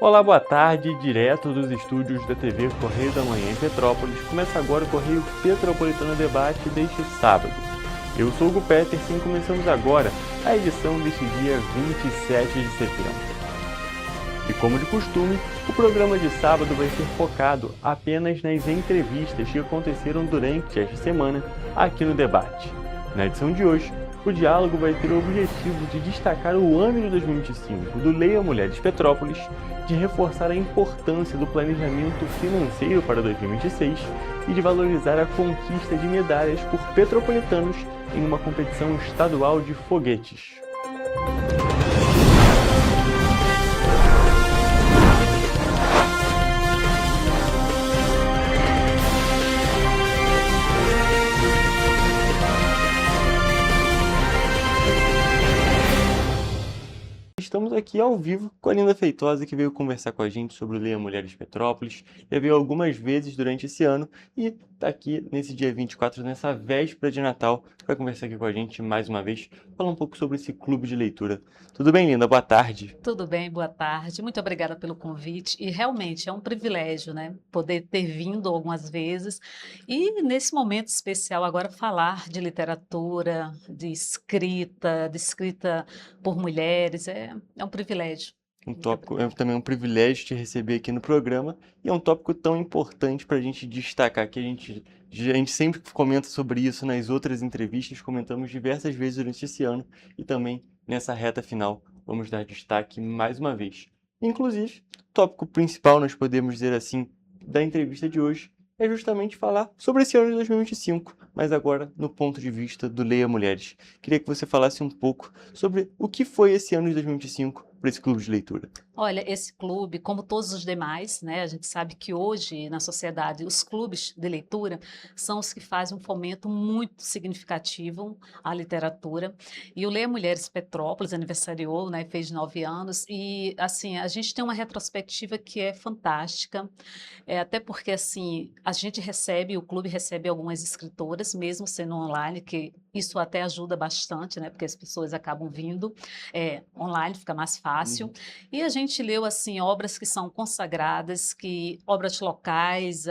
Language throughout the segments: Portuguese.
Olá, boa tarde, direto dos estúdios da TV Correio da Manhã em Petrópolis. Começa agora o Correio Petropolitano Debate deste sábado. Eu sou Hugo Peterson e começamos agora a edição deste dia 27 de setembro. E como de costume, o programa de sábado vai ser focado apenas nas entrevistas que aconteceram durante esta semana aqui no debate. Na edição de hoje, o diálogo vai ter o objetivo de destacar o ano de 2025 do Leia Mulheres Petrópolis, de reforçar a importância do planejamento financeiro para 2026 e de valorizar a conquista de medalhas por petropolitanos em uma competição estadual de foguetes. Estamos aqui ao vivo com a Linda Feitosa, que veio conversar com a gente sobre o Leia Mulheres Petrópolis. Já veio algumas vezes durante esse ano e está aqui nesse dia 24, nessa véspera de Natal, para conversar aqui com a gente mais uma vez, falar um pouco sobre esse clube de leitura. Tudo bem, Linda? Boa tarde. Tudo bem, boa tarde. Muito obrigada pelo convite. E realmente é um privilégio, né, poder ter vindo algumas vezes e nesse momento especial agora falar de literatura, de escrita por mulheres, é um privilégio. Um tópico, é também um privilégio te receber aqui no programa e é um tópico tão importante para a gente destacar que a gente sempre comenta sobre isso nas outras entrevistas, comentamos diversas vezes durante esse ano e também nessa reta final vamos dar destaque mais uma vez. Inclusive, o tópico principal, nós podemos dizer assim, da entrevista de hoje é justamente falar sobre esse ano de 2025, mas agora no ponto de vista do Leia Mulheres. Queria que você falasse um pouco sobre o que foi esse ano de 2025 para esse clube de leitura. Olha, esse clube, como todos os demais, né, a gente sabe que hoje na sociedade os clubes de leitura são os que fazem um fomento muito significativo à literatura. E o Leia Mulheres Petrópolis aniversariou, né, fez 9 anos e assim a gente tem uma retrospectiva que é fantástica, até porque assim a gente recebe, o clube recebe algumas escritoras, mesmo sendo online, que isso até ajuda bastante, né, porque as pessoas acabam vindo online, fica mais fácil. E a gente leu assim obras que são consagradas, que obras locais,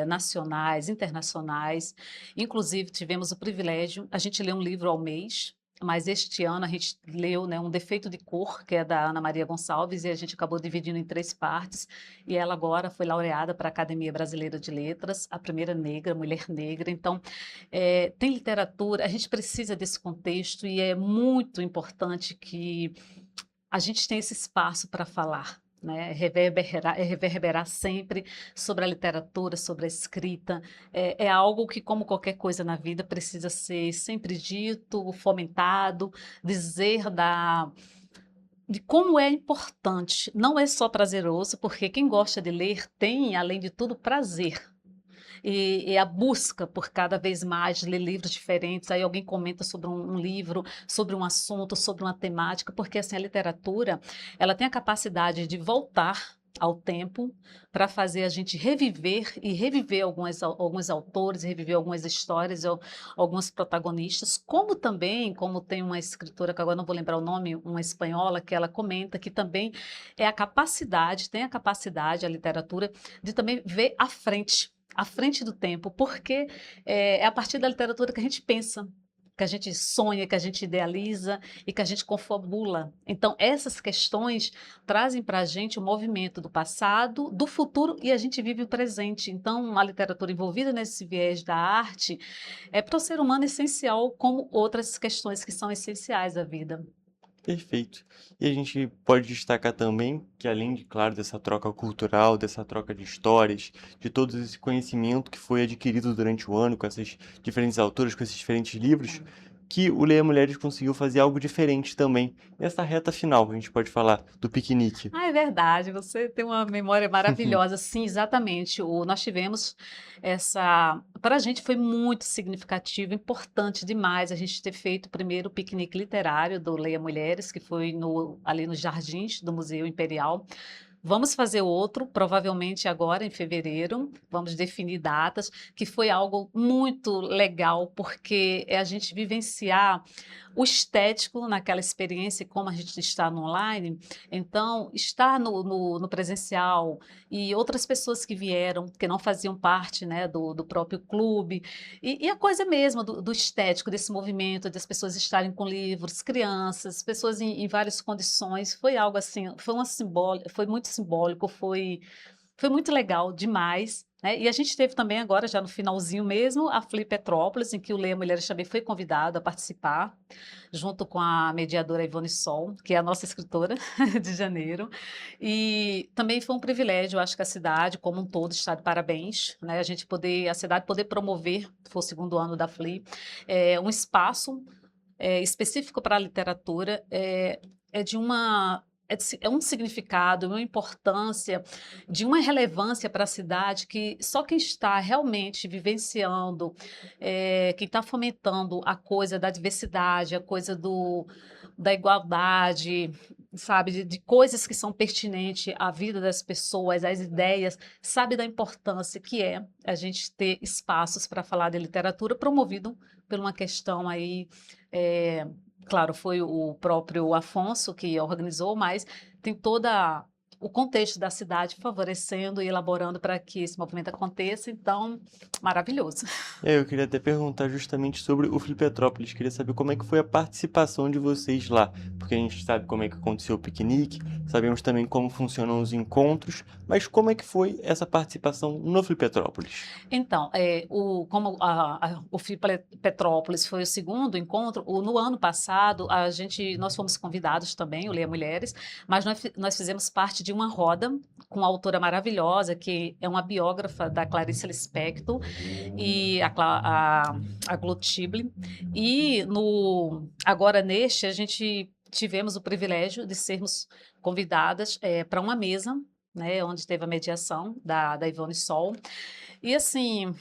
nacionais, internacionais. Inclusive tivemos o privilégio, a gente lê um livro ao mês. Mas este ano a gente leu, né, Um Defeito de Cor, que é da Ana Maria Gonçalves, e a gente acabou dividindo em 3 partes. E ela agora foi laureada para a Academia Brasileira de Letras, a primeira negra, mulher negra. Então, tem literatura, a gente precisa desse contexto e é muito importante que a gente tem esse espaço para falar, né? Reverberar sempre sobre a literatura, sobre a escrita. É algo que, como qualquer coisa na vida, precisa ser sempre dito, fomentado, dizer de como é importante. Não é só prazeroso, porque quem gosta de ler tem, além de tudo, prazer. E a busca por cada vez mais ler livros diferentes, aí alguém comenta sobre um livro, sobre um assunto, sobre uma temática, porque assim, a literatura, ela tem a capacidade de voltar ao tempo para fazer a gente reviver e reviver alguns autores, reviver algumas histórias, alguns protagonistas, como também, como tem uma escritora, que agora não vou lembrar o nome, uma espanhola, que ela comenta que também tem a capacidade, a literatura, de também ver à frente do tempo, porque é a partir da literatura que a gente pensa, que a gente sonha, que a gente idealiza e que a gente confabula. Então, essas questões trazem para a gente o movimento do passado, do futuro e a gente vive o presente. Então, a literatura envolvida nesse viés da arte é para o ser humano essencial, como outras questões que são essenciais à vida. Perfeito. E a gente pode destacar também que, além de, claro, dessa troca cultural, dessa troca de histórias, de todo esse conhecimento que foi adquirido durante o ano com essas diferentes autoras, com esses diferentes livros, que o Leia Mulheres conseguiu fazer algo diferente também nessa reta final, a gente pode falar, do piquenique. Ah, é verdade, você tem uma memória maravilhosa. Sim, exatamente. Nós tivemos essa. Para a gente foi muito significativo, importante demais a gente ter feito o primeiro piquenique literário do Leia Mulheres, que foi ali nos Jardins do Museu Imperial. Vamos fazer outro, provavelmente agora em fevereiro, vamos definir datas, que foi algo muito legal, porque é a gente vivenciar o estético naquela experiência, como a gente está no online, então estar no presencial e outras pessoas que vieram, que não faziam parte, né, do próprio clube, e a coisa mesmo do estético, desse movimento, das pessoas estarem com livros, crianças, pessoas em várias condições, foi algo assim, foi muito simbólico, foi muito legal demais, né? E a gente teve também agora, já no finalzinho mesmo, a Flip Petrópolis, em que o Leia Mulheres também foi convidado a participar, junto com a mediadora Ivone Sol, que é a nossa escritora de janeiro. E também foi um privilégio, acho que a cidade como um todo está de parabéns, né? A cidade poder promover, foi o segundo ano da Flip, um espaço específico para a literatura, é de uma é um significado, uma importância, de uma relevância para a cidade que só quem está realmente vivenciando, quem está fomentando a coisa da diversidade, a coisa da igualdade, sabe, de coisas que são pertinentes à vida das pessoas, às ideias, sabe da importância que é a gente ter espaços para falar de literatura promovido por uma questão aí claro, foi o próprio Afonso que organizou, mas tem toda o contexto da cidade favorecendo e elaborando para que esse movimento aconteça, então, maravilhoso. Eu queria até perguntar justamente sobre o Flipetrópolis, queria saber como é que foi a participação de vocês lá, porque a gente sabe como é que aconteceu o piquenique, sabemos também como funcionam os encontros, mas como é que foi essa participação no Flipetrópolis? Então, como o FII Petrópolis foi o segundo encontro, no ano passado nós fomos convidados também, o Leia Mulheres, mas nós fizemos parte de uma roda com uma autora maravilhosa, que é uma biógrafa da Clarice Lispector, e a Glotible, e agora neste a gente tivemos o privilégio de sermos convidadas para uma mesa, né, onde teve a mediação da Ivone Sol, e assim,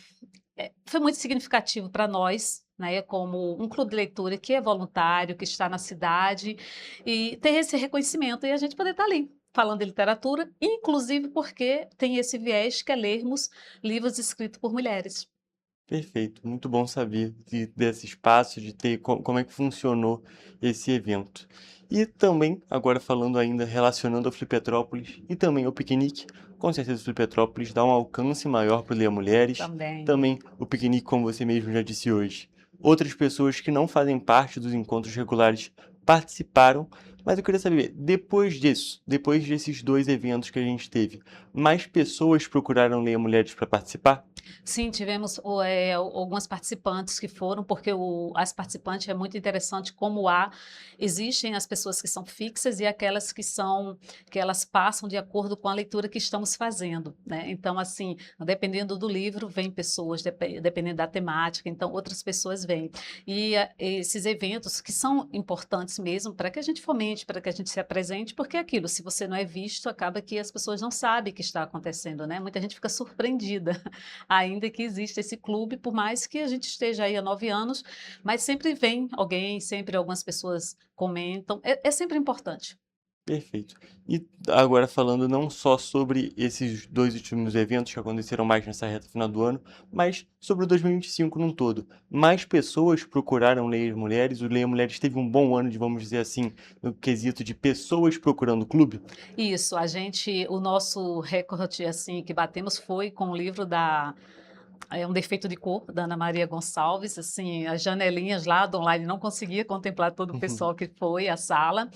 foi muito significativo para nós, né, como um clube de leitura que é voluntário, que está na cidade, e ter esse reconhecimento e a gente poder estar ali, falando de literatura, inclusive porque tem esse viés que é lermos livros escritos por mulheres. Perfeito, muito bom saber desse espaço, de ter como é que funcionou esse evento. E também, agora falando ainda, relacionando ao Flipetrópolis e também ao piquenique, com certeza o Flipetrópolis dá um alcance maior para o Leia Mulheres, Também. também o piquenique, como você mesmo já disse hoje. Outras pessoas que não fazem parte dos encontros regulares participaram, mas eu queria saber, depois disso, depois desses dois eventos que a gente teve, mais pessoas procuraram Leia Mulheres para participar? Sim, tivemos algumas participantes que foram, porque as participantes é muito interessante como existem as pessoas que são fixas e aquelas que elas passam de acordo com a leitura que estamos fazendo, né? Então, assim, dependendo do livro, vem pessoas, dependendo da temática, então outras pessoas vêm. E esses eventos que são importantes mesmo para que a gente fomente, para que a gente se apresente, porque é aquilo, se você não é visto, acaba que as pessoas não sabem o que está acontecendo, né? Muita gente fica surpreendida ainda que exista esse clube, por mais que a gente esteja aí há 9 anos, mas sempre vem alguém, sempre algumas pessoas comentam, é sempre importante. Perfeito. E agora falando não só sobre esses dois últimos eventos que aconteceram mais nessa reta final do ano, mas sobre o 2025 num todo. Mais pessoas procuraram Leia Mulheres, o Leia Mulheres teve um bom ano, vamos dizer assim, no quesito de pessoas procurando o clube? Isso, o nosso recorde, assim, que batemos foi com o livro Um Defeito de Cor, da Ana Maria Gonçalves, assim, as janelinhas lá do online não conseguia contemplar todo o pessoal que foi à sala,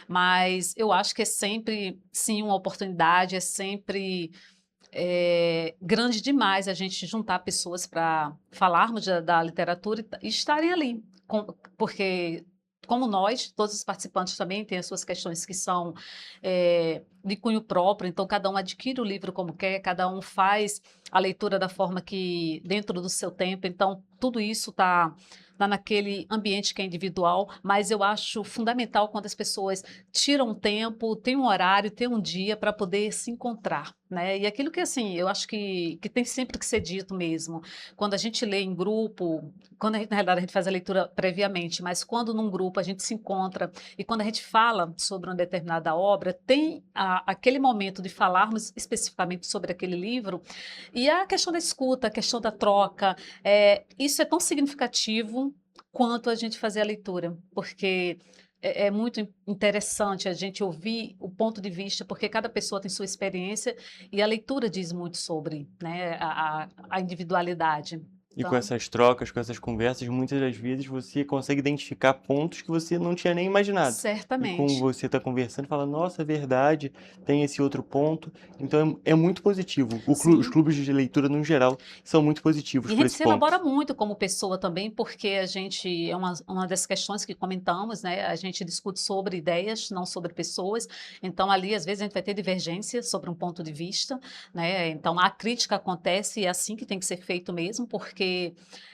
mas eu acho que é sempre, sim, uma oportunidade, é sempre grande demais a gente juntar pessoas para falarmos da literatura e estarem ali, porque como nós, todos os participantes também têm as suas questões que são de cunho próprio, então cada um adquire o livro como quer, cada um faz a leitura da forma que, dentro do seu tempo, então tudo isso está naquele ambiente que é individual, mas eu acho fundamental quando as pessoas tiram um tempo, tem um horário, tem um dia para poder se encontrar, né? E aquilo que, assim, eu acho que tem sempre que ser dito mesmo. Quando a gente lê em grupo, quando na realidade a gente faz a leitura previamente, mas quando num grupo a gente se encontra e quando a gente fala sobre uma determinada obra, tem aquele momento de falarmos especificamente sobre aquele livro e a questão da escuta, a questão da troca, isso é tão significativo quanto a gente fazer a leitura, porque é muito interessante a gente ouvir o ponto de vista, porque cada pessoa tem sua experiência e a leitura diz muito sobre, né, a individualidade. E com Então, essas trocas, com essas conversas, muitas das vezes você consegue identificar pontos que você não tinha nem imaginado. E com certamente. você está conversando, fala, nossa, é verdade, tem esse outro ponto. Então é muito positivo. Os Sim. clubes de leitura, no geral, são muito positivos E a por gente esse se elabora ponto. muito como pessoa também, porque a gente, é uma das questões que comentamos, né? A gente discute sobre ideias, não sobre pessoas. Então, ali, às vezes, a gente vai ter divergência sobre um ponto de vista, né? Então, a crítica acontece e é assim que tem que ser feito mesmo, porque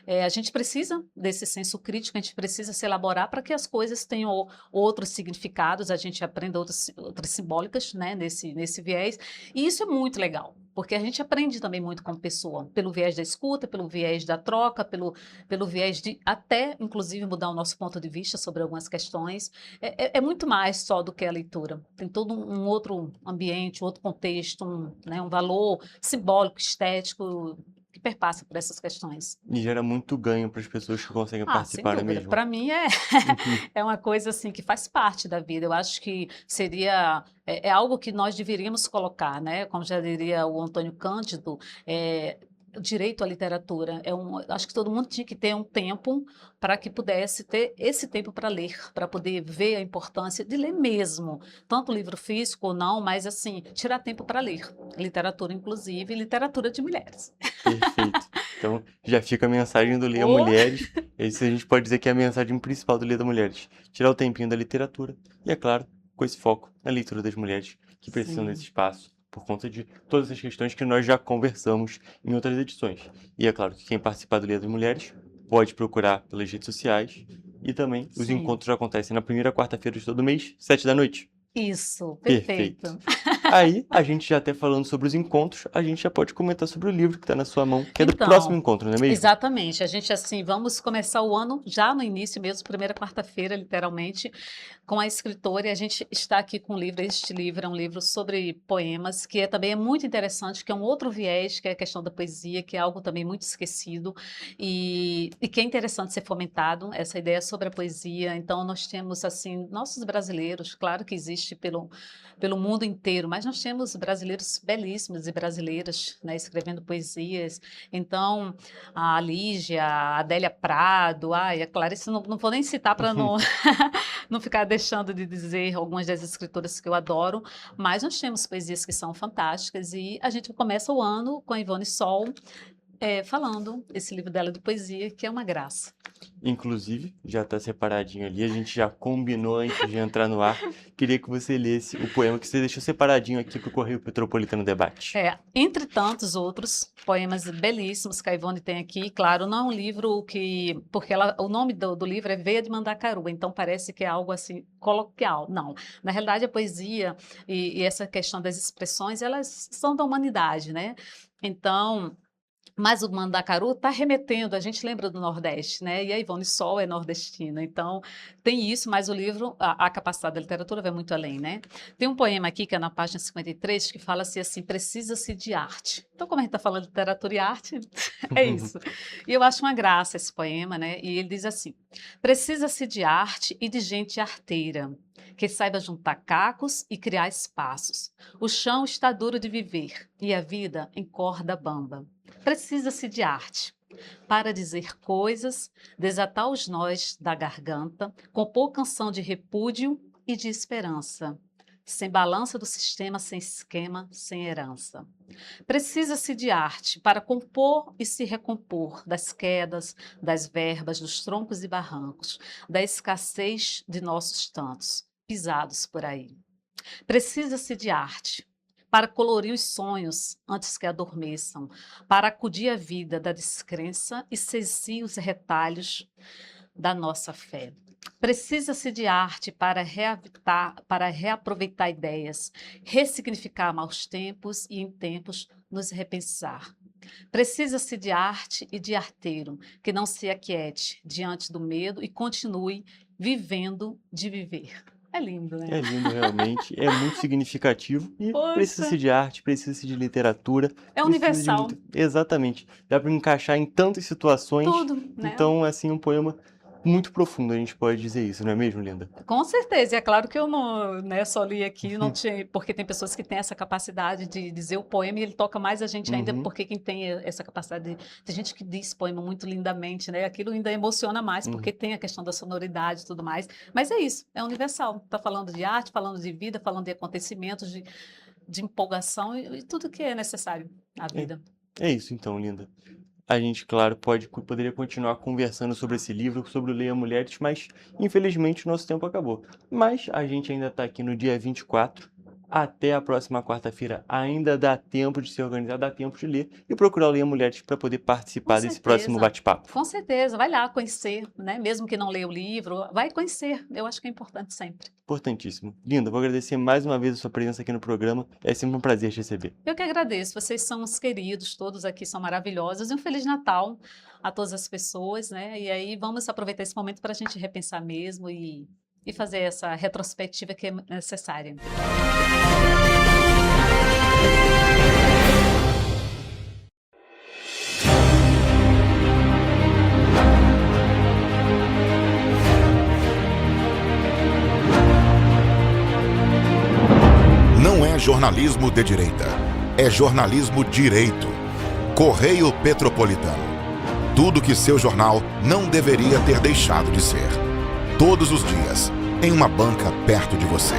a gente precisa desse senso crítico, a gente precisa se elaborar para que as coisas tenham outros significados, a gente aprenda outras simbólicas, né? Nesse viés. E isso é muito legal. Porque a gente aprende também muito como pessoa, pelo viés da escuta, pelo viés da troca, pelo viés de até, inclusive, mudar o nosso ponto de vista sobre algumas questões. É muito mais só do que a leitura. Tem todo um outro ambiente, um outro contexto, né, um valor simbólico, estético, que perpassa por essas questões. E gera muito ganho para as pessoas que conseguem Ah, sem participar, não é dúvida. mesmo? Para mim Uhum. é uma coisa assim que faz parte da vida. Eu acho que seria algo que nós deveríamos colocar, né? Como já diria o Antônio Cândido, o direito à literatura. Acho que todo mundo tinha que ter um tempo para que pudesse ter esse tempo para ler, para poder ver a importância de ler mesmo, tanto livro físico ou não, mas assim tirar tempo para ler literatura, inclusive literatura de mulheres. Perfeito. Então, já fica a mensagem do Leia Ou Mulheres. Isso a gente pode dizer que é a mensagem principal do Leia Mulheres. Tirar o tempinho da literatura e, é claro, com esse foco na leitura das mulheres que precisam desse sim. espaço por conta de todas as questões que nós já conversamos em outras edições. E é claro que quem participar do Leia das Mulheres pode procurar pelas redes sociais e também os Sim, encontros acontecem na primeira quarta-feira de todo mês, 7 da noite. isso, Perfeito. perfeito. Aí, a gente já até falando sobre os encontros, a gente já pode comentar sobre o livro que está na sua mão, que é do próximo Então, encontro, não é mesmo? exatamente, a gente assim, vamos começar o ano já no início mesmo, primeira quarta-feira, literalmente, com a escritora, e a gente está aqui com o livro, este livro é um livro sobre poemas, que também é muito interessante, que é um outro viés, que é a questão da poesia, que é algo também muito esquecido, e que é interessante ser fomentado, essa ideia sobre a poesia. Então, nós temos, assim, nossos brasileiros, claro que existe pelo mundo inteiro, mas nós temos brasileiros belíssimos e brasileiras, né, escrevendo poesias. Então, a Lígia, a Adélia Prado, ai, a Clarice, não vou nem citar para não, não ficar deixando de dizer algumas das escritoras que eu adoro, mas nós temos poesias que são fantásticas e a gente começa o ano com a Ivone Sol, falando esse livro dela de poesia, que é uma graça. Inclusive, já está separadinho ali, a gente já combinou antes de entrar no ar. Queria que você lesse o poema que você deixou separadinho aqui para o Correio Petropolitano Debate. Entre tantos outros poemas belíssimos que a Ivone tem aqui, claro, não é um livro que, porque o nome do livro é Veia de Mandacaru, então parece que é algo assim coloquial. Não, na realidade a poesia e essa questão das expressões, elas são da humanidade, né? Então, mas o Mandacaru está remetendo, a gente lembra do Nordeste, né? E a Ivone Sol é nordestina, então tem isso, mas o livro, a capacidade da literatura vai muito além, né? Tem um poema aqui, que é na página 53, que fala assim, precisa-se de arte. Então, como a gente está falando de literatura e arte, é isso. E eu acho uma graça esse poema, né? E ele diz assim, precisa-se de arte e de gente arteira, que saiba juntar cacos e criar espaços. O chão está duro de viver e a vida em corda bamba. Precisa-se de arte para dizer coisas, desatar os nós da garganta, compor canção de repúdio e de esperança. Sem balança do sistema, sem esquema, sem herança. Precisa-se de arte para compor e se recompor das quedas, das verbas, dos troncos e barrancos, da escassez de nossos tantos, pisados por aí. Precisa-se de arte para colorir os sonhos antes que adormeçam, para acudir a vida da descrença e cesir os retalhos da nossa fé. Precisa-se de arte para reaproveitar ideias, ressignificar maus tempos e, em tempos, nos repensar. Precisa-se de arte e de arteiro, que não se aquiete diante do medo e continue vivendo de viver. É lindo, né? É lindo, realmente. É muito significativo. E Poxa. precisa-se de arte, precisa-se de literatura. É precisa de universal. Exatamente. Dá para encaixar em tantas situações. Tudo, né? Então, assim, um poema muito profundo, a gente pode dizer isso, não é mesmo, Linda? Com certeza, e é claro que eu não, né, só li aqui, não tinha, porque tem pessoas que têm essa capacidade de dizer o poema e ele toca mais a gente ainda, porque quem tem essa capacidade, tem gente que diz poema muito lindamente, né, aquilo ainda emociona mais, porque tem a questão da sonoridade e tudo mais, mas é isso, é universal, tá falando de arte, falando de vida, falando de acontecimentos, de empolgação e tudo que é necessário na vida. É isso então, Linda. A gente, claro, poderia continuar conversando sobre esse livro, sobre o Leia Mulheres, mas infelizmente o nosso tempo acabou. Mas a gente ainda está aqui no dia 24, até a próxima quarta-feira. Ainda dá tempo de se organizar, dá tempo de ler e procurar o Leia Mulheres para poder participar desse próximo bate-papo. Com certeza, vai lá conhecer, né? Mesmo que não leia o livro, vai conhecer, eu acho que é importante sempre. Importantíssimo. Linda, vou agradecer mais uma vez a sua presença aqui no programa, é sempre um prazer te receber. Eu que agradeço, vocês são os queridos, todos aqui são maravilhosos, e um Feliz Natal a todas as pessoas, né? E aí vamos aproveitar esse momento para a gente repensar mesmo e fazer essa retrospectiva que é necessária. Não é jornalismo de direita, é jornalismo direito. Correio Petropolitano. Tudo que seu jornal não deveria ter deixado de ser. Todos os dias, em uma banca perto de você.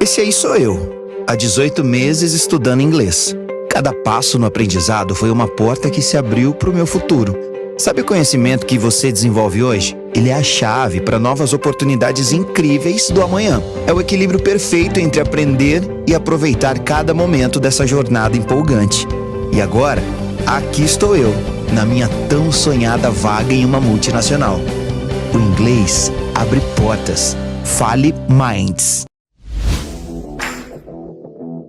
Esse aí sou eu, há 18 meses estudando inglês. Cada passo no aprendizado foi uma porta que se abriu para o meu futuro. Sabe o conhecimento que você desenvolve hoje? Ele é a chave para novas oportunidades incríveis do amanhã. É o equilíbrio perfeito entre aprender e aproveitar cada momento dessa jornada empolgante. E agora, aqui estou eu, na minha tão sonhada vaga em uma multinacional. O inglês abre portas. Fale Minds.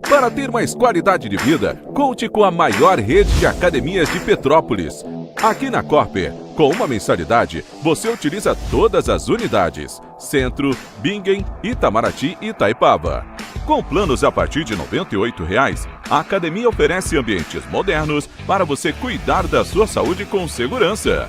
Para ter mais qualidade de vida, conte com a maior rede de academias de Petrópolis. Aqui na Corper, com uma mensalidade, você utiliza todas as unidades: Centro, Bingen, Itamaraty e Itaipava. Com planos a partir de R$ 98,00, a academia oferece ambientes modernos para você cuidar da sua saúde com segurança.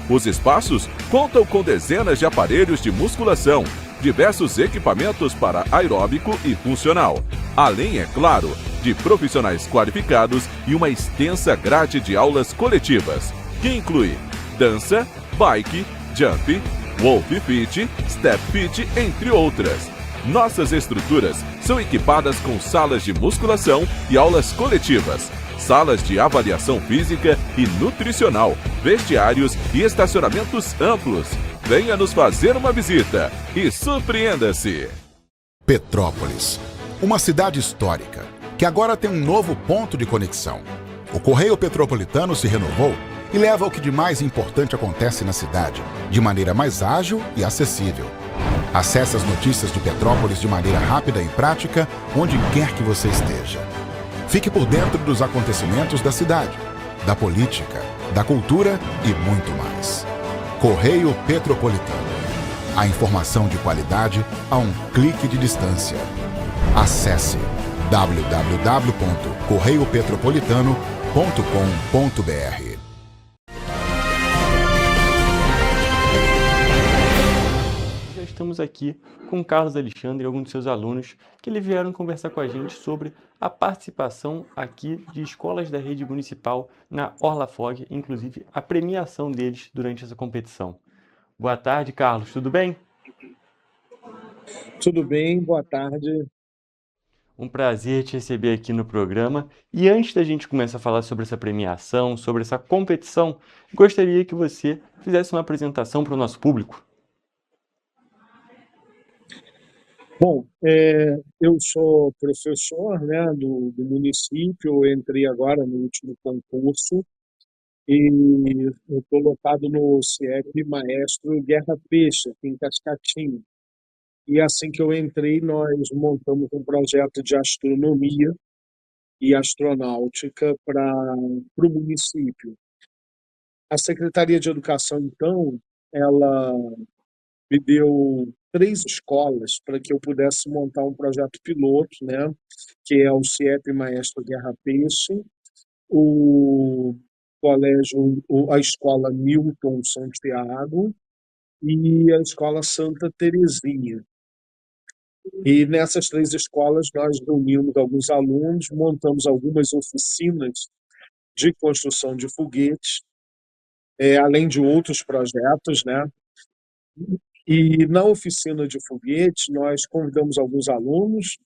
Os espaços contam com dezenas de aparelhos de musculação, diversos equipamentos para aeróbico e funcional, além, é claro, de profissionais qualificados e uma extensa grade de aulas coletivas, que inclui dança, bike, jump, wolf fit, step fit, entre outras. Nossas estruturas são equipadas com salas de musculação e aulas coletivas, salas de avaliação física e nutricional, vestiários e estacionamentos amplos. Venha nos fazer uma visita e surpreenda-se! Petrópolis, uma cidade histórica, que agora tem um novo ponto de conexão. O Correio Petropolitano se renovou e leva o que de mais importante acontece na cidade, de maneira mais ágil e acessível. Acesse as notícias de Petrópolis de maneira rápida e prática, onde quer que você esteja. Fique por dentro dos acontecimentos da cidade, da política, da cultura e muito mais. Correio Petropolitano. A informação de qualidade a um clique de distância. Acesse www.correiopetropolitano.com.br. Já estamos aqui com Carlos Alexandre e alguns de seus alunos que vieram conversar com a gente sobre a participação aqui de escolas da rede municipal na Orlafog, inclusive a premiação deles durante essa competição. Boa tarde, Carlos, tudo bem? Tudo bem, boa tarde. Um prazer te receber aqui no programa. E antes da gente começar a falar sobre essa premiação, sobre essa competição, gostaria que você fizesse uma apresentação para o nosso público. Bom, eu sou professor, né, do município, eu entrei agora no último concurso e eu estou lotado no CIEP Maestro Guerra Peixe, aqui em Cascatinho. E assim que eu entrei, nós montamos um projeto de astronomia e astronáutica para o município. A Secretaria de Educação, então, ela me deu 3 escolas para que eu pudesse montar um projeto piloto, né? Que é o CIEP Maestro Guerra Peixe, o a escola Newton Santiago e a escola Santa Terezinha. E nessas 3 escolas nós reunimos alguns alunos, montamos algumas oficinas de construção de foguetes, além de outros projetos, né? E na oficina de foguetes, nós convidamos alguns alunos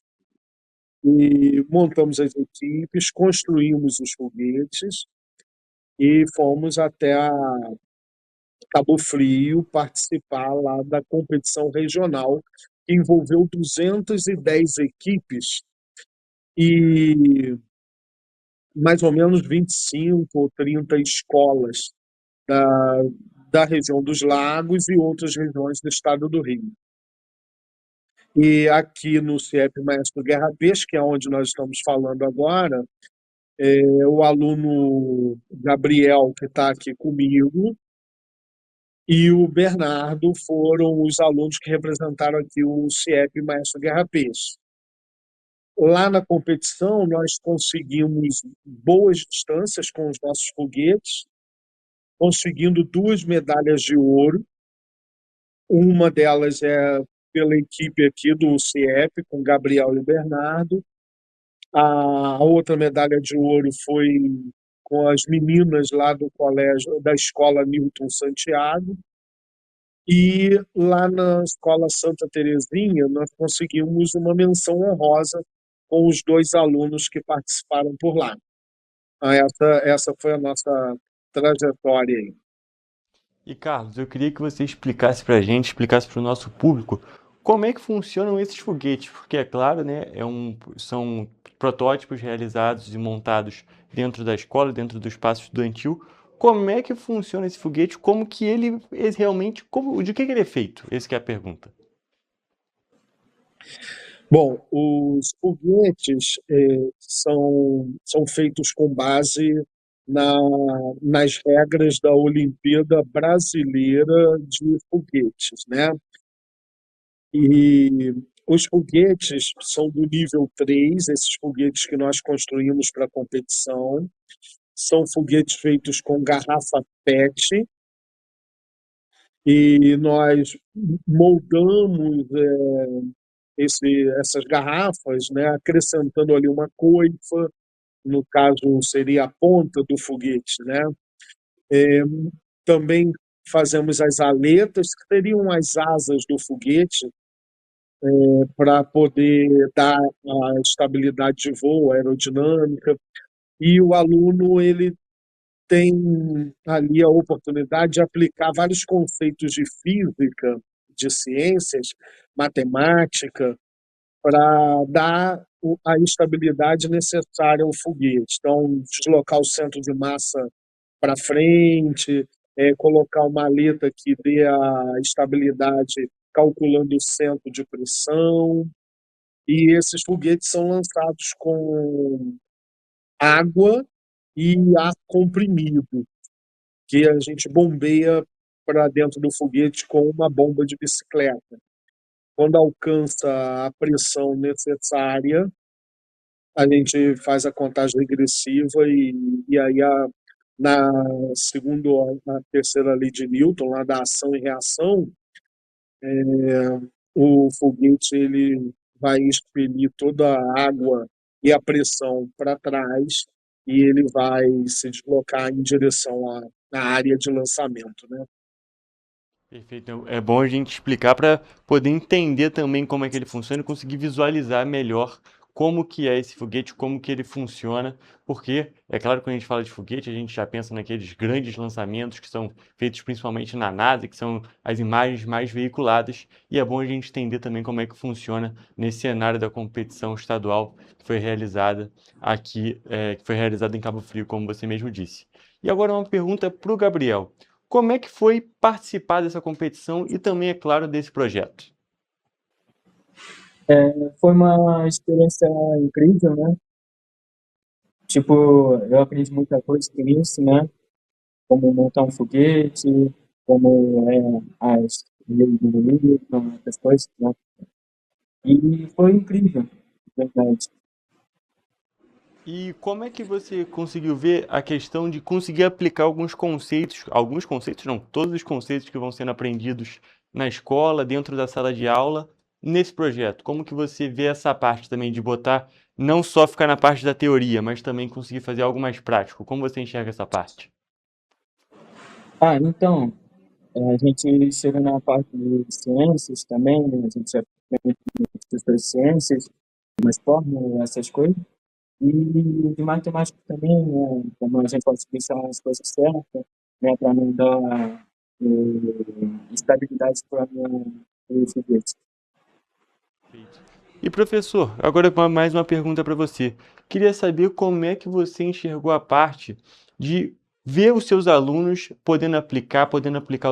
e montamos as equipes, construímos os foguetes e fomos até a Cabo Frio participar lá da competição regional, que envolveu 210 equipes e mais ou menos 25 ou 30 escolas da, da região dos lagos e outras regiões do estado do Rio. E aqui no CIEP Maestro Guerra Peixe, que é onde nós estamos falando agora, o aluno Gabriel, que está aqui comigo, e o Bernardo foram os alunos que representaram aqui o CIEP Maestro Guerra Peixe. Lá na competição, nós conseguimos boas distâncias com os nossos foguetes, conseguindo 2 medalhas de ouro. Uma delas é pela equipe aqui do CIEP, com Gabriel e o Bernardo. A outra medalha de ouro foi com as meninas lá do colégio, da escola Newton Santiago. E lá na escola Santa Terezinha, nós conseguimos uma menção honrosa com os 2 alunos que participaram por lá. Essa foi a nossa trajetória aí. E Carlos, eu queria que você explicasse para a gente, explicasse para o nosso público, como é que funcionam esses foguetes, porque é claro, né, são protótipos realizados e montados dentro da escola, dentro do espaço estudantil. Como é que funciona esse foguete? Como que ele realmente, de que ele é feito? Essa que é a pergunta. Bom, os foguetes são feitos com base nas regras da Olimpíada Brasileira de Foguetes, né? E os foguetes são do nível 3, esses foguetes que nós construímos para a competição. São foguetes feitos com garrafa PET e nós moldamos essas garrafas, né, acrescentando ali uma coifa, no caso seria a ponta do foguete, né? Também fazemos as aletas, que seriam as asas do foguete, para poder dar a estabilidade de voo, a aerodinâmica. E o aluno ele tem ali a oportunidade de aplicar vários conceitos de física, de ciências, matemática, para dar a estabilidade necessária ao foguete. Então, deslocar o centro de massa para frente, colocar uma aleta que dê a estabilidade calculando o centro de pressão. E esses foguetes são lançados com água e ar comprimido, que a gente bombeia para dentro do foguete com uma bomba de bicicleta. Quando alcança a pressão necessária, a gente faz a contagem regressiva e aí na na terceira lei de Newton, lá da ação e reação, o foguete ele vai expelir toda a água e a pressão para trás e ele vai se deslocar em direção à área de lançamento, né? Perfeito. É bom a gente explicar para poder entender também como é que ele funciona e conseguir visualizar melhor como que é esse foguete, como que ele funciona, porque é claro que quando a gente fala de foguete, a gente já pensa naqueles grandes lançamentos que são feitos principalmente na NASA, que são as imagens mais veiculadas, e é bom a gente entender também como é que funciona nesse cenário da competição estadual que foi realizada aqui, que foi realizada em Cabo Frio, como você mesmo disse. E agora uma pergunta para o Gabriel. Como é que foi participar dessa competição e também, é claro, desse projeto? Foi uma experiência incrível, né? Tipo, eu aprendi muita coisa com isso, né? Como montar um foguete, como as leis do Newton, essas coisas, né? E foi incrível, de verdade. E como é que você conseguiu ver a questão de conseguir aplicar alguns conceitos não, todos os conceitos que vão sendo aprendidos na escola, dentro da sala de aula, nesse projeto? Como que você vê essa parte também de botar, não só ficar na parte da teoria, mas também conseguir fazer algo mais prático? Como você enxerga essa parte? Então, a gente chega na parte de ciências também, né? A gente aprende muitas ciências, mas fórmulas, essas coisas. E de matemática também, né? Como a gente pode pensar as coisas certas, né? Para não dar estabilidade para o foguete. Perfeito. E professor, agora mais uma pergunta para você. Queria saber como é que você enxergou a parte de ver os seus alunos podendo aplicar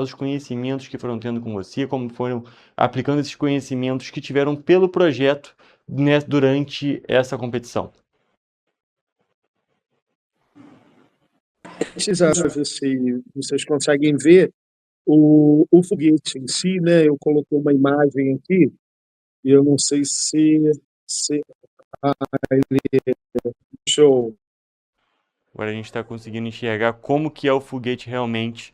os conhecimentos que foram tendo com você, como foram aplicando esses conhecimentos que tiveram pelo projeto, né, durante essa competição. Se vocês conseguem ver o foguete em si, né? Eu coloquei uma imagem aqui, e eu não sei se show. Agora a gente está conseguindo enxergar como que é o foguete realmente,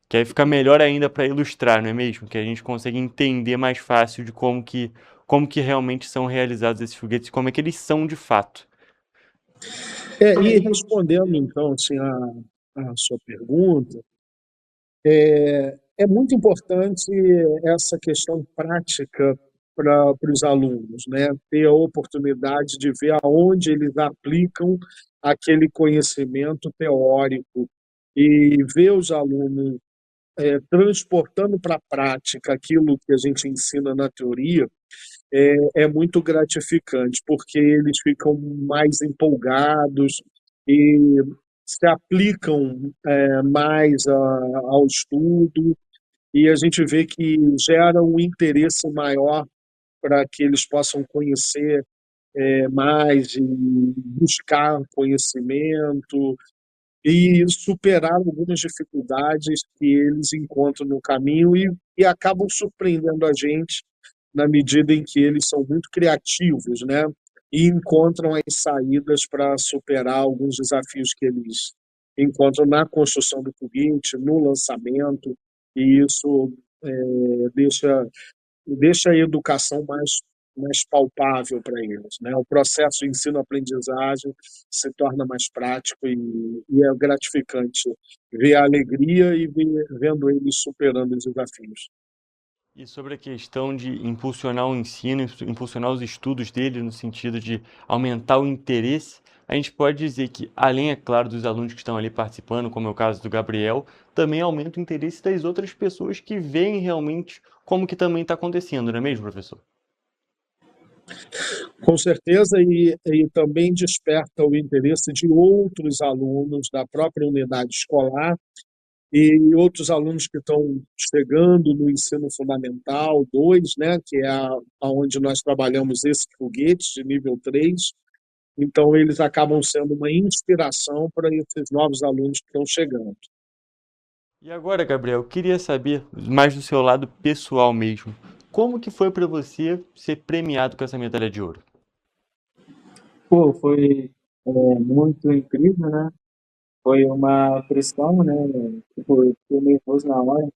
que aí fica melhor ainda para ilustrar, não é mesmo? Que a gente consegue entender mais fácil de como que realmente são realizados esses foguetes, como é que eles são de fato. E respondendo então assim a sua pergunta, é muito importante essa questão prática para os alunos, né? Ter a oportunidade de ver aonde eles aplicam aquele conhecimento teórico e ver os alunos transportando para a prática aquilo que a gente ensina na teoria é muito gratificante, porque eles ficam mais empolgados e se aplicam mais ao estudo, e a gente vê que gera um interesse maior para que eles possam conhecer mais e buscar conhecimento e superar algumas dificuldades que eles encontram no caminho e acabam surpreendendo a gente na medida em que eles são muito criativos, né? E encontram as saídas para superar alguns desafios que eles encontram na construção do foguete, no lançamento, e isso deixa a educação mais palpável para eles, né? O processo de ensino-aprendizagem se torna mais prático e é gratificante ver a alegria e vendo eles superando os desafios. E sobre a questão de impulsionar o ensino, impulsionar os estudos dele no sentido de aumentar o interesse, a gente pode dizer que, além, é claro, dos alunos que estão ali participando, como é o caso do Gabriel, também aumenta o interesse das outras pessoas que veem realmente como que também está acontecendo, não é mesmo, professor? Com certeza, e também desperta o interesse de outros alunos da própria unidade escolar e outros alunos que estão chegando no ensino fundamental 2, né, que é onde nós trabalhamos esses foguetes de nível 3. Então, eles acabam sendo uma inspiração para esses novos alunos que estão chegando. E agora, Gabriel, eu queria saber mais do seu lado pessoal mesmo. Como que foi para você ser premiado com essa medalha de ouro? Pô, foi muito incrível, né? Foi uma pressão, né? Tipo, eu fiquei nervoso na hora.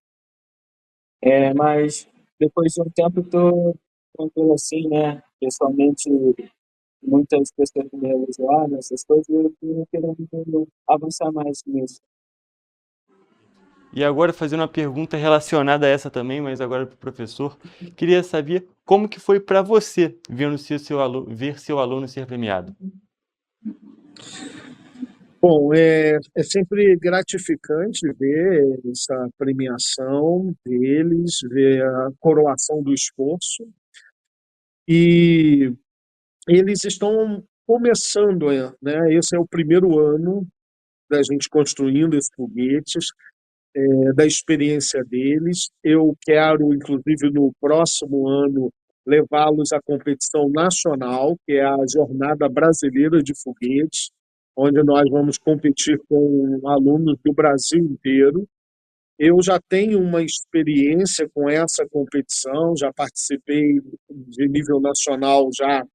Mas depois de um tempo eu tô tranquilo assim, né? Pessoalmente, muitas pessoas me elogiaram, essas coisas, e eu tô querendo avançar mais nisso. E agora fazendo uma pergunta relacionada a essa também, mas agora para o professor, queria saber como que foi para você ver seu aluno ser premiado. Bom, é sempre gratificante ver essa premiação deles, ver a coroação do esforço. E eles estão começando, né? Esse é o primeiro ano da gente construindo esses foguetes, da experiência deles. Eu quero, inclusive, no próximo ano, levá-los à competição nacional, que é a Jornada Brasileira de Foguetes, onde nós vamos competir com alunos do Brasil inteiro. Eu já tenho uma experiência com essa competição, já participei de nível nacional já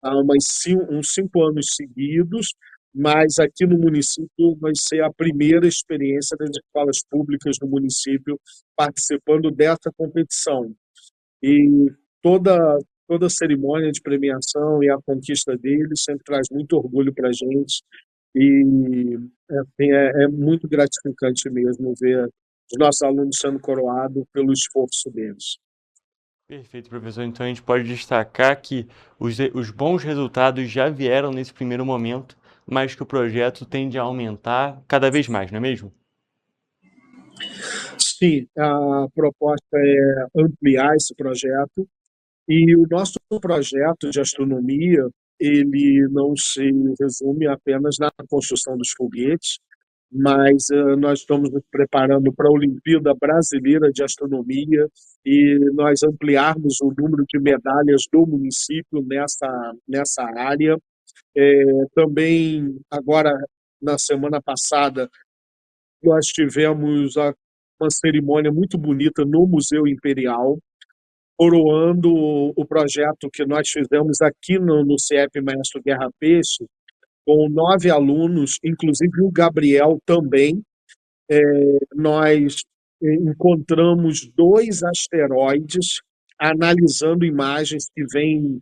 há uns 5 anos seguidos, mas aqui no município vai ser a primeira experiência das escolas públicas do município participando dessa competição. E toda a cerimônia de premiação e a conquista deles sempre traz muito orgulho para a gente e assim, é muito gratificante mesmo ver os nossos alunos sendo coroados pelo esforço deles. Perfeito, professor. Então a gente pode destacar que os bons resultados já vieram nesse primeiro momento, mas que o projeto tende a aumentar cada vez mais, não é mesmo? Sim, a proposta é ampliar esse projeto e o nosso projeto de astronomia, ele não se resume apenas na construção dos foguetes, mas nós estamos nos preparando para a Olimpíada Brasileira de Astronomia e nós ampliarmos o número de medalhas do município nessa área. Também, agora, na semana passada, nós tivemos uma cerimônia muito bonita no Museu Imperial, coroando o projeto que nós fizemos aqui no CIEP Maestro Guerra Peixe, com 9 alunos, inclusive o Gabriel também. Nós encontramos 2 asteroides, analisando imagens que vêm.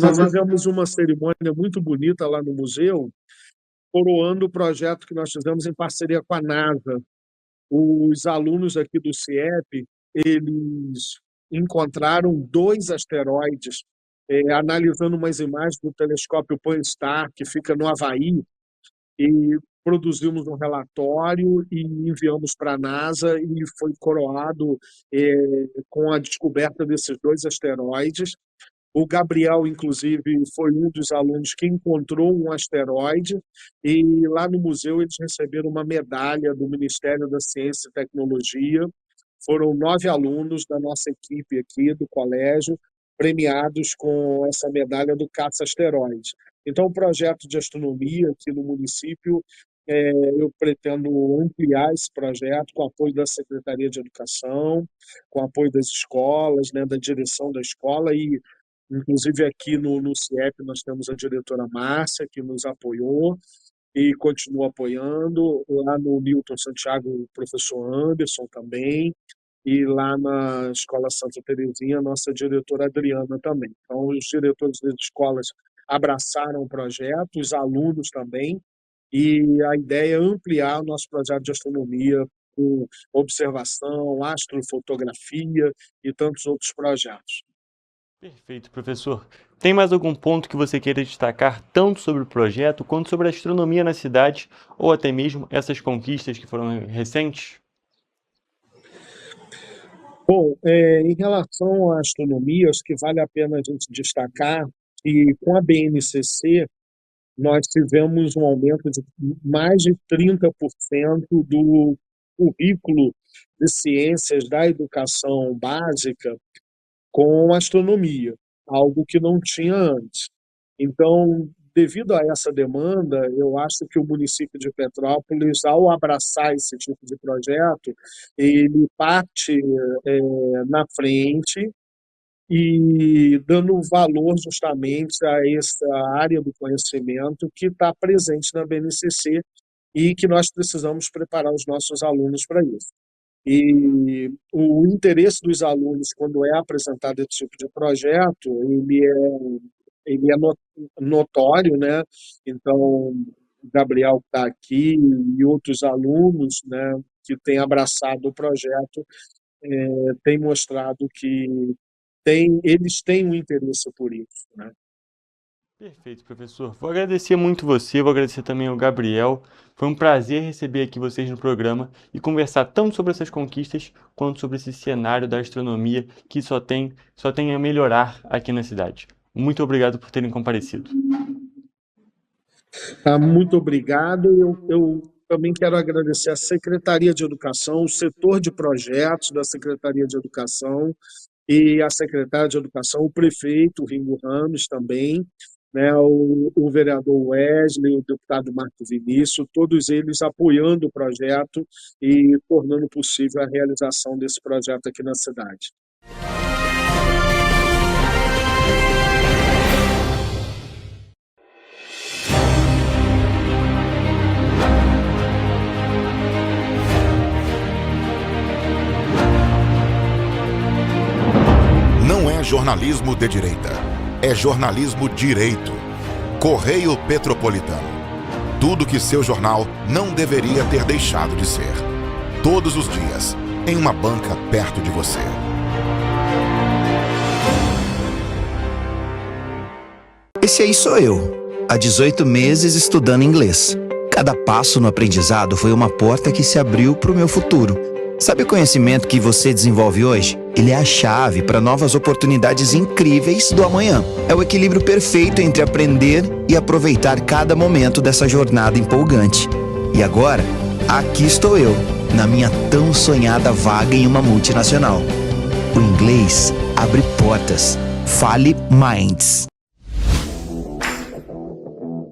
Nós fizemos uma cerimônia muito bonita lá no museu, coroando o projeto que nós fizemos em parceria com a NASA. Os alunos aqui do CIEP, eles encontraram 2 asteroides, analisando umas imagens do telescópio Pan-STARRS, que fica no Havaí, e produzimos um relatório e enviamos para a NASA e foi coroado com a descoberta desses 2 asteroides. O Gabriel, inclusive, foi um dos alunos que encontrou um asteroide e lá no museu eles receberam uma medalha do Ministério da Ciência e Tecnologia. Foram 9 alunos da nossa equipe aqui do colégio premiados com essa medalha do caça-asteroide. Então, o projeto de astronomia aqui no município, eu pretendo ampliar esse projeto com apoio da Secretaria de Educação, com apoio das escolas, né, da direção da escola e inclusive aqui no CIEP nós temos a diretora Márcia, que nos apoiou e continua apoiando. Lá no Newton Santiago, o professor Anderson também. E lá na Escola Santa Terezinha, a nossa diretora Adriana também. Então, os diretores das escolas abraçaram o projeto, os alunos também. E a ideia é ampliar o nosso projeto de astronomia com observação, astrofotografia e tantos outros projetos. Perfeito, professor. Tem mais algum ponto que você queira destacar, tanto sobre o projeto, quanto sobre a astronomia na cidade, ou até mesmo essas conquistas que foram recentes? Bom, em relação à astronomia, acho que vale a pena a gente destacar que com a BNCC nós tivemos um aumento de mais de 30% do currículo de ciências da educação básica com astronomia, algo que não tinha antes. Então, devido a essa demanda, eu acho que o município de Petrópolis, ao abraçar esse tipo de projeto, ele parte na frente e dando valor justamente a essa área do conhecimento que está presente na BNCC e que nós precisamos preparar os nossos alunos para isso. E o interesse dos alunos, quando é apresentado esse tipo de projeto, ele é notório, né? Então, o Gabriel que está aqui e outros alunos, né, que têm abraçado o projeto têm mostrado que eles têm um interesse por isso, né? Perfeito, professor. Vou agradecer muito você, vou agradecer também ao Gabriel. Foi um prazer receber aqui vocês no programa e conversar tanto sobre essas conquistas quanto sobre esse cenário da astronomia que só tem a melhorar aqui na cidade. Muito obrigado por terem comparecido. Muito obrigado. Eu também quero agradecer à Secretaria de Educação, o setor de projetos da Secretaria de Educação e a secretária de Educação, o prefeito Ringo Ramos também, né, o vereador Wesley, o deputado Marco Vinícius, todos eles apoiando o projeto e tornando possível a realização desse projeto aqui na cidade. Não é jornalismo de direita, é jornalismo direito. Correio Petropolitano. Tudo que seu jornal não deveria ter deixado de ser. Todos os dias, em uma banca perto de você. Esse aí sou eu, há 18 meses estudando inglês. Cada passo no aprendizado foi uma porta que se abriu para o meu futuro. Sabe o conhecimento que você desenvolve hoje? Ele é a chave para novas oportunidades incríveis do amanhã. É o equilíbrio perfeito entre aprender e aproveitar cada momento dessa jornada empolgante. E agora, aqui estou eu, na minha tão sonhada vaga em uma multinacional. O inglês abre portas. Fale Minds.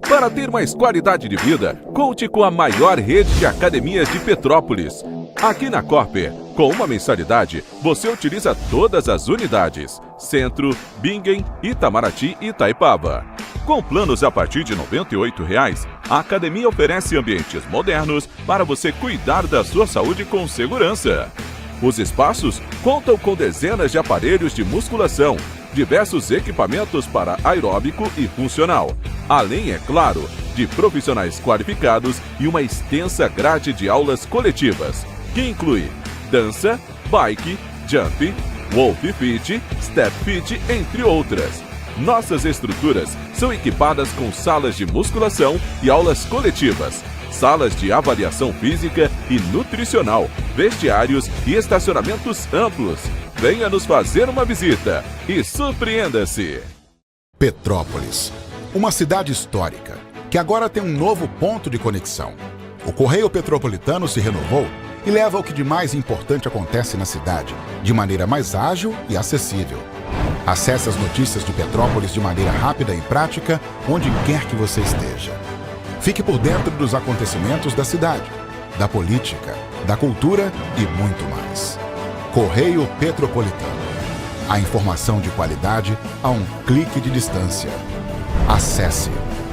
Para ter mais qualidade de vida, conte com a maior rede de academias de Petrópolis. Aqui na Corper, com uma mensalidade, você utiliza todas as unidades: Centro, Bingen, Itamaraty e Itaipava. Com planos a partir de R$ 98,00, a academia oferece ambientes modernos para você cuidar da sua saúde com segurança. Os espaços contam com dezenas de aparelhos de musculação, diversos equipamentos para aeróbico e funcional, além, é claro, de profissionais qualificados e uma extensa grade de aulas coletivas, que inclui dança, bike, jump, wolf fit, step fit, entre outras. Nossas estruturas são equipadas com salas de musculação e aulas coletivas, salas de avaliação física e nutricional, vestiários e estacionamentos amplos. Venha nos fazer uma visita e surpreenda-se! Petrópolis, uma cidade histórica que agora tem um novo ponto de conexão. O Correio Petropolitano se renovou e leva o que de mais importante acontece na cidade, de maneira mais ágil e acessível. Acesse as notícias de Petrópolis de maneira rápida e prática, onde quer que você esteja. Fique por dentro dos acontecimentos da cidade, da política, da cultura e muito mais. Correio Petropolitano. A informação de qualidade a um clique de distância. Acesse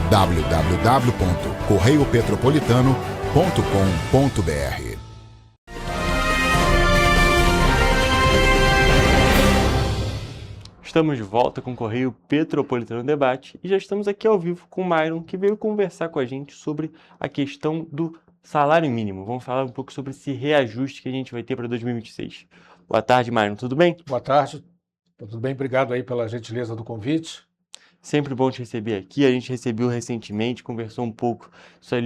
www.correiopetropolitano.com.br. Estamos de volta com o Correio Petropolitano Debate e já estamos aqui ao vivo com o Myron, que veio conversar com a gente sobre a questão do salário mínimo. Vamos falar um pouco sobre esse reajuste que a gente vai ter para 2026. Boa tarde, Myron. Tudo bem? Boa tarde. Tudo bem? Obrigado aí pela gentileza do convite. Sempre bom te receber aqui. A gente recebeu recentemente, conversou um pouco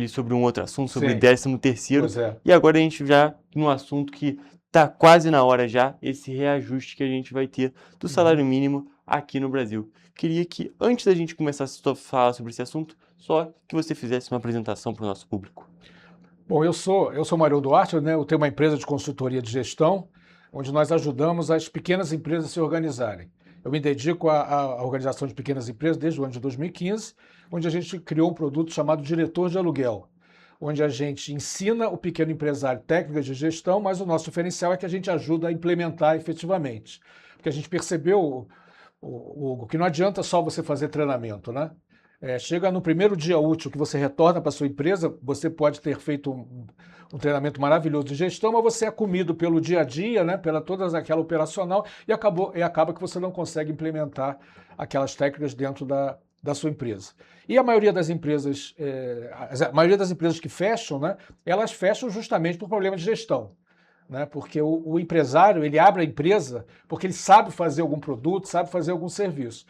sobre um outro assunto, sobre o 13º. Pois é. E agora a gente já num assunto que está quase na hora já, esse reajuste que a gente vai ter do salário mínimo aqui no Brasil. Queria que, antes da gente começar a falar sobre esse assunto, só que você fizesse uma apresentação para o nosso público. Bom, eu sou Mário Duarte, né? Eu tenho uma empresa de consultoria de gestão, onde nós ajudamos as pequenas empresas a se organizarem. Eu me dedico à organização de pequenas empresas desde o ano de 2015, onde a gente criou um produto chamado Diretor de Aluguel, onde a gente ensina o pequeno empresário técnicas de gestão, mas o nosso diferencial é que a gente ajuda a implementar efetivamente. Porque a gente percebeu que não adianta só você fazer treinamento, né? Chega no primeiro dia útil que você retorna para a sua empresa, você pode ter feito um treinamento maravilhoso de gestão, mas você é comido pelo dia a dia, né, pela toda aquela operacional, e acaba que você não consegue implementar aquelas técnicas dentro da da sua empresa. E a maioria das empresas, a maioria das empresas que fecham, né, elas fecham justamente por problema de gestão, né? Porque o empresário, ele abre a empresa porque ele sabe fazer algum produto, sabe fazer algum serviço.